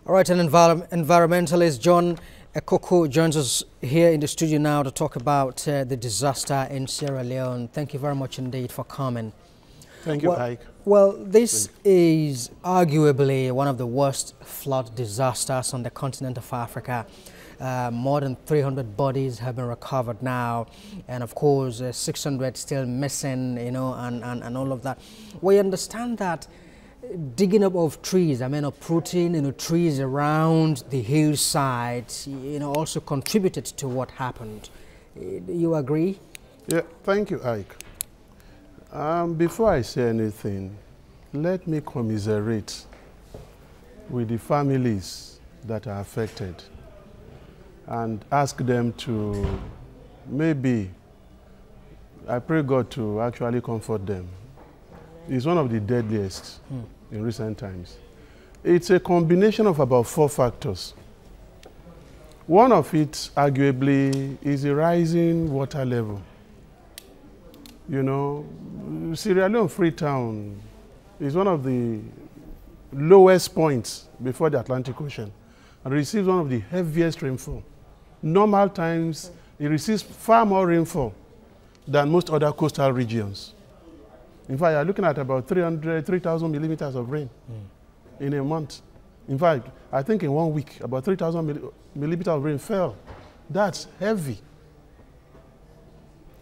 All right, an environmentalist, John Ekoko, joins us here in the studio now to talk about the disaster in Sierra Leone. Thank you very much indeed for coming. Thank you, Ike. Well, this is arguably one of the worst flood disasters on the continent of Africa. More than 300 bodies have been recovered now, and of course 600 still missing, you know, and all of that. We understand that digging up of trees, uprooting, trees around the hillside, also contributed to what happened. Do you agree? Yeah, thank you, Ike. Before I say anything, let me commiserate with the families that are affected and ask them to maybe, I pray God to actually comfort them. It's one of the deadliest in recent times. It's a combination of about 4 factors. One of it, arguably, is the rising water level. You know, Sierra Leone Freetown is one of the lowest points before the Atlantic Ocean and receives one of the heaviest rainfall. Normal times, it receives far more rainfall than most other coastal regions. In fact, you're looking at about 3,000 millimeters of rain in a month. In fact, I think in 1 week, about 3,000 millimeters of rain fell. That's heavy.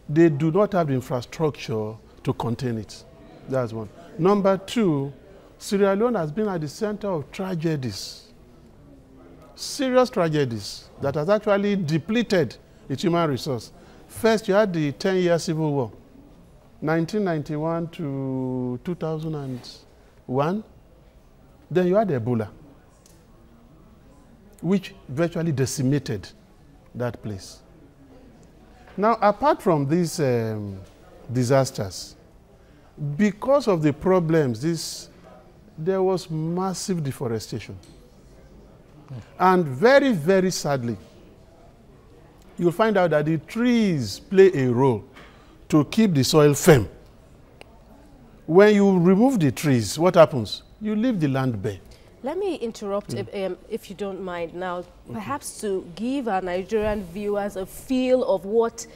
They do not have the infrastructure to contain it. That's one. Number 2, Sierra Leone has been at the center of tragedies, serious tragedies that has actually depleted its human resource. First, you had the 10-year civil war, 1991 to 2001. Then you had Ebola, which virtually decimated that place. Now, apart from these disasters, because of the problems, there was massive deforestation. And very, very sadly, you'll find out that the trees play a role to keep the soil firm. When you remove the trees, what happens? You leave the land bare. Let me interrupt if you don't mind now, perhaps to give our Nigerian viewers a feel of what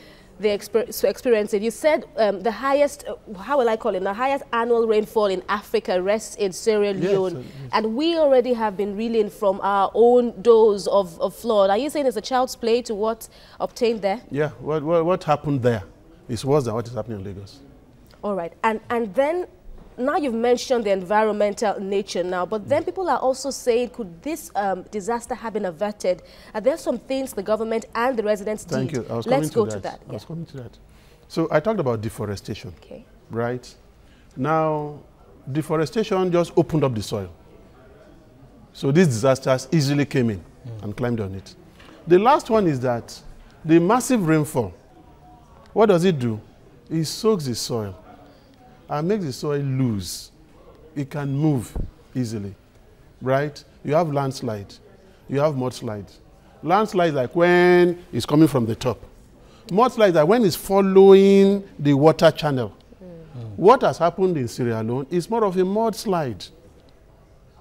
they experienced. You said the highest, how will I call it, the highest annual rainfall in Africa rests in Sierra Leone. Yes, yes. And we already have been reeling from our own dose of flood. Are you saying it's a child's play to what obtained there? Yeah, what happened there is worse than what is happening in Lagos. All right, and then now you've mentioned the environmental nature now, but then people are also saying, could this disaster have been averted? Are there some things the government and the residents did? Thank you. Let's go to that. I was coming to that. So I talked about deforestation, right? Now, deforestation just opened up the soil. So these disasters easily came in and climbed on it. The last one is that the massive rainfall, what does it do? It soaks the soil and makes the soil loose. It can move easily, right? You have landslide, you have mudslides. Landslide like when it's coming from the top. Mudslide like when it's following the water channel. What has happened in Sierra Leone is more of a mudslide,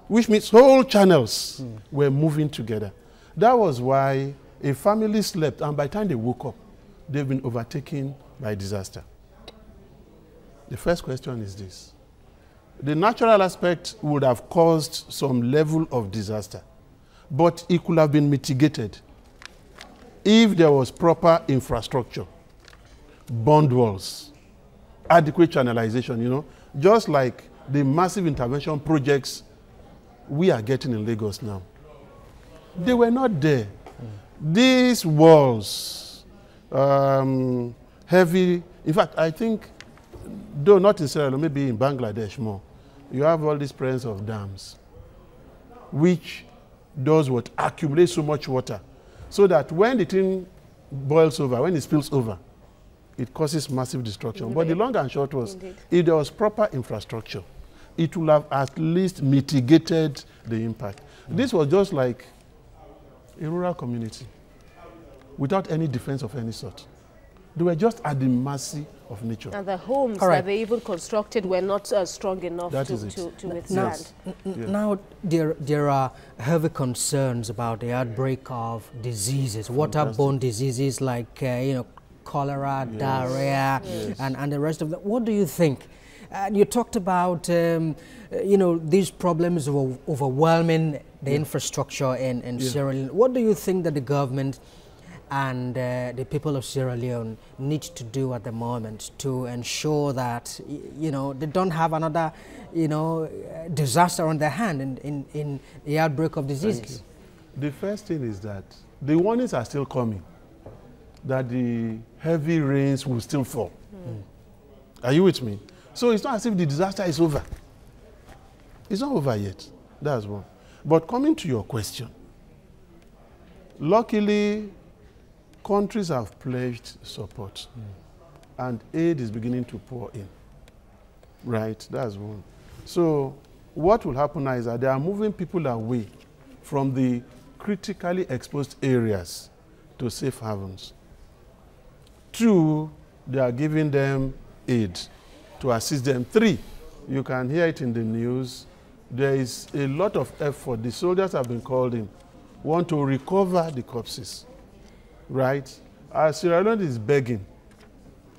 which means whole channels were moving together. That was why a family slept, and by the time they woke up, they've been overtaken by disaster. The first question is this. The natural aspect would have caused some level of disaster, but it could have been mitigated if there was proper infrastructure, bond walls, adequate channelization, just like the massive intervention projects we are getting in Lagos now. They were not there. These walls, heavy, in fact, I think, though not in Sierra Leone, maybe in Bangladesh more, you have all this presence of dams, which does what? Accumulate so much water, so that when the thing boils over, when it spills over, it causes massive destruction. But the long and short was, if there was proper infrastructure, it would have at least mitigated the impact. This was just like a rural community without any defense of any sort. They were just at the mercy of nature. And the homes that they even constructed were not strong enough to withstand. Now, there are heavy concerns about the outbreak of diseases, waterborne diseases like, cholera, diarrhea, and the rest of them. What do you think? You talked about, these problems of overwhelming the infrastructure in Sierra Leone. What do you think that the government and the people of Sierra Leone need to do at the moment to ensure that, they don't have another, disaster on their hand in the outbreak of diseases? The first thing is that the warnings are still coming, that the heavy rains will still fall. Are you with me? So it's not as if the disaster is over. It's not over yet. That's one. But coming to your question, luckily, countries have pledged support, and aid is beginning to pour in. Right? That's one. So what will happen now is that they are moving people away from the critically exposed areas to safe havens. Two, they are giving them aid to assist them. Three, you can hear it in the news, there is a lot of effort. The soldiers have been called in, want to recover the corpses, right? Sierra Leone is begging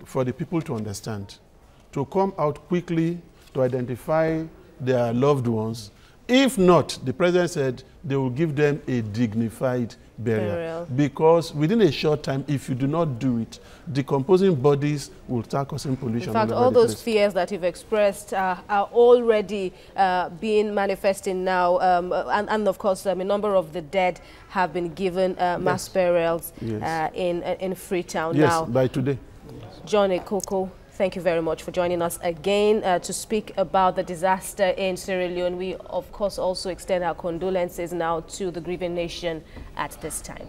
for the people to understand, to come out quickly to identify their loved ones. If not, the president said they will give them a dignified burial. Because within a short time, if you do not do it, decomposing bodies will start causing pollution. In fact, all those fears that you've expressed are already being manifesting now. And of course, a number of the dead have been given mass burials in Freetown now. Yes, by today. John Ekoko, thank you very much for joining us again to speak about the disaster in Sierra Leone. We, of course, also extend our condolences now to the grieving nation at this time.